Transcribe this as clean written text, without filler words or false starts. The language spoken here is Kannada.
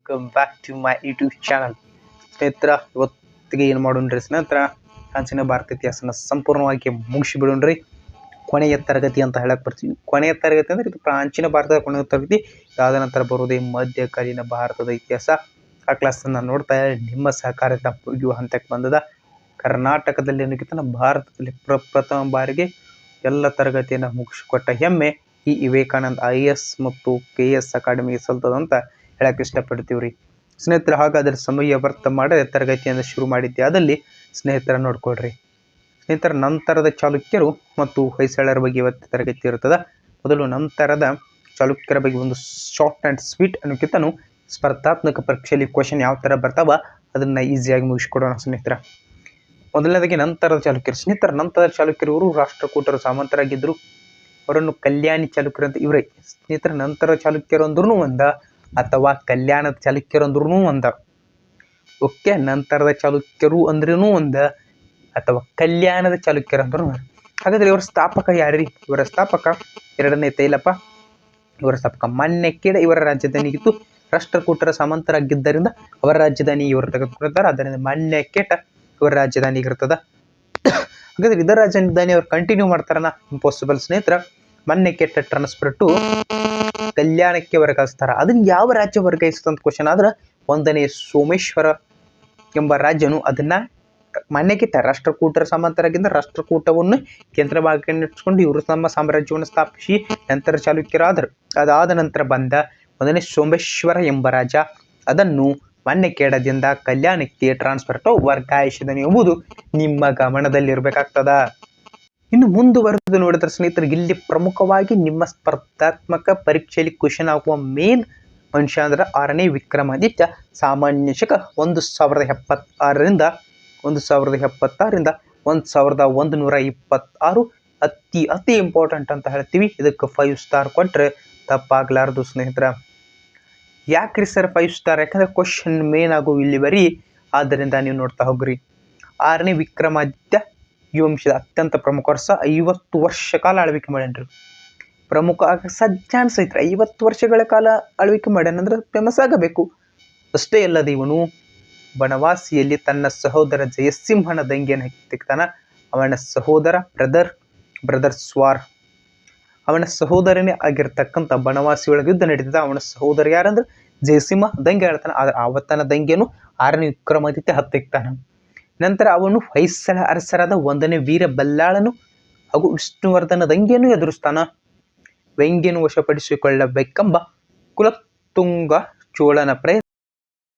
Welcome back to my YouTube channel. ಸ್ನೇಹಿತರ, ಇವತ್ತಿಗೆ ಏನು ಮಾಡೋಣ್ರಿ ಸ್ನೇಹಿತರ, ಪ್ರಾಚೀನ ಭಾರತ ಇತಿಹಾಸನ ಸಂಪೂರ್ಣವಾಗಿ ಮುಗಿಸಿಬಿಡೋಣ್ರಿ. ಕೊನೆಯ ತರಗತಿ ಅಂತ ಹೇಳಕ್ ಬರ್ತೀವಿ. ಕೊನೆಯ ತರಗತಿ ಅಂದ್ರೆ ಇದು ಪ್ರಾಚೀನ ಭಾರತದ ಕೊನೆಯ ತರಗತಿ. ಇದಾದ ನಂತರ ಬರುವುದೇ ಮಧ್ಯಕಾಲೀನ ಭಾರತದ ಇತಿಹಾಸ. ಆ ಕ್ಲಾಸನ್ನು ನೋಡ್ತಾ ನಿಮ್ಮ ಸಹಕಾರದಿಂದ ಮುಗಿಯುವ ಹಂತಕ್ಕೆ ಬಂದದ. ಕರ್ನಾಟಕದಲ್ಲಿ ಅನ್ನೋಕ್ಕಿಂತ ಭಾರತದಲ್ಲಿ ಪ್ರಪ್ರಥಮ ಬಾರಿಗೆ ಎಲ್ಲ ತರಗತಿಯನ್ನು ಮುಗಿಸಿಕೊಟ್ಟ ಹೆಮ್ಮೆ ಈ ವಿವೇಕಾನಂದ IAS ಮತ್ತು KS ಅಕಾಡೆಮಿಗೆ ಸಲ್ತದಂತ ಹೇಳಕ್ಕೆ ಇಷ್ಟಪಡ್ತೀವ್ರಿ ಸ್ನೇಹಿತರೆ. ಹಾಗಾದ್ರೆ ಸಮಯ ವ್ಯರ್ಥ ಮಾಡದೆ ತರಗತಿಯನ್ನು ಶುರು ಮಾಡಿದ್ದೆ ಆದಲ್ಲಿ ಸ್ನೇಹಿತರ ನೋಡ್ಕೊಳ್ರಿ. ಸ್ನೇಹಿತರ, ನಂತರದ ಚಾಲುಕ್ಯರು ಮತ್ತು ಹೊಯ್ಸಳರ ಬಗ್ಗೆ ಇವತ್ತು ತರಗತಿ ಇರ್ತದ. ಮೊದಲು ನಂತರದ ಚಾಲುಕ್ಯರ ಬಗ್ಗೆ ಒಂದು ಶಾರ್ಟ್ ಆ್ಯಂಡ್ ಸ್ವೀಟ್ ಅನ್ನೋಕ್ಕಿಂತನೂ ಸ್ಪರ್ಧಾತ್ಮಕ ಪರೀಕ್ಷೆಯಲ್ಲಿ ಕ್ವಶನ್ ಯಾವ ಥರ ಬರ್ತಾವ ಅದನ್ನು ಈಸಿಯಾಗಿ ಮುಗಿಸ್ಕೊಡೋಣ ಸ್ನೇಹಿತರ. ಮೊದಲನೇದಾಗಿ ನಂತರದ ಚಾಲುಕ್ಯರು. ಸ್ನೇಹಿತರ, ನಂತರದ ಚಾಲುಕ್ಯರು ಇವರು ರಾಷ್ಟ್ರಕೂಟರು ಸಾಮಂತರಾಗಿದ್ದರು. ಅವರನ್ನು ಕಲ್ಯಾಣಿ ಚಾಲುಕ್ಯರು ಅಂತ ಇವರೇ. ಸ್ನೇಹಿತರ, ನಂತರ ಚಾಲುಕ್ಯರು ಅಂದ್ರೂ ಒಂದ ಅಥವಾ ಕಲ್ಯಾಣದ ಚಾಲುಕ್ಯರು ಅಂದ್ರೂ ಒಂದ. ಓಕೆ, ನಂತರದ ಚಾಲುಕ್ಯರು ಅಂದ್ರೂ ಒಂದ ಅಥವಾ ಕಲ್ಯಾಣದ ಚಾಲುಕ್ಯರು ಅಂದ್ರೂ. ಹಾಗಾದ್ರೆ ಇವರ ಸ್ಥಾಪಕ ಯಾರ್ರಿ? ಇವರ ಸ್ಥಾಪಕ ಎರಡನೇ ತೈಲಪ. ಇವರ ಸ್ಥಾಪಕ ಮಾನ್ಯಕ್ಯಡ. ಇವರ ರಾಜಧಾನಿಗಿತ್ತು. ರಾಷ್ಟ್ರಕೂಟರ ಸಾಮಂತರಾಗಿದ್ದರಿಂದ ಅವರ ರಾಜಧಾನಿ ಇವರು ತೆಗೆದುಕೊಳ್ತಾರೆ. ಆದ್ದರಿಂದ ಮಾನ್ಯಕ್ಯಟ ಇವರ ರಾಜಧಾನಿಗಿರ್ತದ. ಹಾಗಾದ್ರೆ ಇದರ ರಾಜಧಾನಿ ಅವ್ರು ಕಂಟಿನ್ಯೂ ಮಾಡ್ತಾರನ? ಇಂಪಾಸಿಬಲ್ ಸ್ನೇಹಿತರ. ಮಾನ್ಯಕ್ಯಟ ಟ್ರಾನ್ಸ್ಫರ್ ಟು ಕಲ್ಯಾಣಕ್ಕೆ ವರ್ಗಾಯಿಸ್ತಾರ. ಅದನ್ನ ಯಾವ ರಾಜ್ಯ ವರ್ಗಾಯಿಸ್ತಂತ ಕ್ವಶನ್ ಆದ್ರೆ ಒಂದನೇ ಸೋಮೇಶ್ವರ ಎಂಬ ರಾಜ್ಯನು ಅದನ್ನ ಮಾನ್ಯಕ್ಯಟ ರಾಷ್ಟ್ರಕೂಟರ ಸಾಮಂತರಾಗಿದ್ದ ರಾಷ್ಟ್ರಕೂಟವನ್ನು ಕೇಂದ್ರ ಭಾಗಕ್ಕೆ ಇವರು ತಮ್ಮ ಸಾಮ್ರಾಜ್ಯವನ್ನು ಸ್ಥಾಪಿಸಿ ನಂತರ ಚಾಲುಕ್ಯರಾದರು. ಅದಾದ ನಂತರ ಬಂದ ಒಂದನೇ ಸೋಮೇಶ್ವರ ಎಂಬ ರಾಜ ಅದನ್ನು ಮಾನ್ಯಕ್ಯಡದಿಂದ ಕಲ್ಯಾಣಕ್ಕೆ ಟ್ರಾನ್ಸ್ಫರ್ ಟು ವರ್ಗಾಯಿಸಿದನು ಎಂಬುದು ನಿಮ್ಮ ಗಮನದಲ್ಲಿರಬೇಕಾಗ್ತದ. ಇನ್ನು ಮುಂದುವರೆದು ನೋಡಿದ್ರೆ ಸ್ನೇಹಿತರಿಗೆ ಇಲ್ಲಿ ಪ್ರಮುಖವಾಗಿ ನಿಮ್ಮ ಸ್ಪರ್ಧಾತ್ಮಕ ಪರೀಕ್ಷೆಯಲ್ಲಿ ಕ್ವಶನ್ ಆಗುವ ಮೇನ್ ಮನುಷ್ಯ ಅಂದ್ರೆ 6ನೇ ವಿಕ್ರಮಾದಿತ್ಯ. ಸಾಮಾನ್ಯ ಶಕ 1076ರಿಂದ 1126 ಅತಿ ಇಂಪಾರ್ಟೆಂಟ್ ಅಂತ ಹೇಳ್ತೀವಿ. ಇದಕ್ಕೆ 5 ಸ್ಟಾರ್ ಕೊಟ್ರೆ ತಪ್ಪಾಗ್ಲಾರ್ದು ಸ್ನೇಹಿತರ. ಯಾಕ್ರಿ ಸರ್ 5 ಸ್ಟಾರ್? ಯಾಕಂದ್ರೆ ಕ್ವಶನ್ ಮೇನ್ ಆಗು ಇಲ್ಲಿ ಬರೀ. ಆದ್ದರಿಂದ ನೀವು ನೋಡ್ತಾ ಹೋಗ್ರಿ. 6ನೇ ವಿಕ್ರಮಾದಿತ್ಯ ಈ ವಂಶದ ಅತ್ಯಂತ ಪ್ರಮುಖ ವರ್ಷ. 50 ವರ್ಷ ಕಾಲ ಆಳ್ವಿಕೆ ಮಾಡ್ಯಾನ್ರಿ. ಪ್ರಮುಖ ಸಜ್ಜಾನ್ ಸಹಿತ 50 ವರ್ಷಗಳ ಕಾಲ ಆಳ್ವಿಕೆ ಮಾಡ್ಯಾನಂದ್ರೆ ಫೇಮಸ್ ಆಗಬೇಕು. ಅಷ್ಟೇ ಅಲ್ಲದೆ ಇವನು ಬನವಾಸಿಯಲ್ಲಿ ತನ್ನ ಸಹೋದರ ಜಯಸಿಂಹನ ದಂಗೆಯನ್ನು ತೆಗ್ತಾನ. ಅವನ ಸಹೋದರ ಬ್ರದರ್ ಸ್ವಾರ್ ಅವನ ಸಹೋದರನೇ ಆಗಿರ್ತಕ್ಕಂಥ ಬನವಾಸಿ ಒಳಗೆ ಯುದ್ಧ ನಡೀತದ. ಅವನ ಸಹೋದರ ಯಾರಂದ್ರೆ ಜಯಸಿಂಹ ದಂಗೆ ಹೇಳ್ತಾನೆ. ಆದ್ರೆ ಆವತ್ತನ ದಂಗೆಯನ್ನು 6ನೇ ವಿಕ್ರಮಾದಿತ್ಯ ಹತ್ತಿಕ್ತಾನ. ನಂತರ ಅವನು ಹೊಯ್ಸಳ ಅರಸರಾದ 1ನೇ ವೀರ ಬಲ್ಲಾಳನು ಹಾಗೂ ವಿಷ್ಣುವರ್ಧನ ದಂಗೆಯನ್ನು ಎದುರಿಸ್ತಾನ. ವೆಂಗಿಯನ್ನು ವಶಪಡಿಸಿಕೊಳ್ಳಬೇಕೆಂಬ ಕುಲತ್ತುಂಗ ಚೋಳನ ಪ್ರಯತ್ನ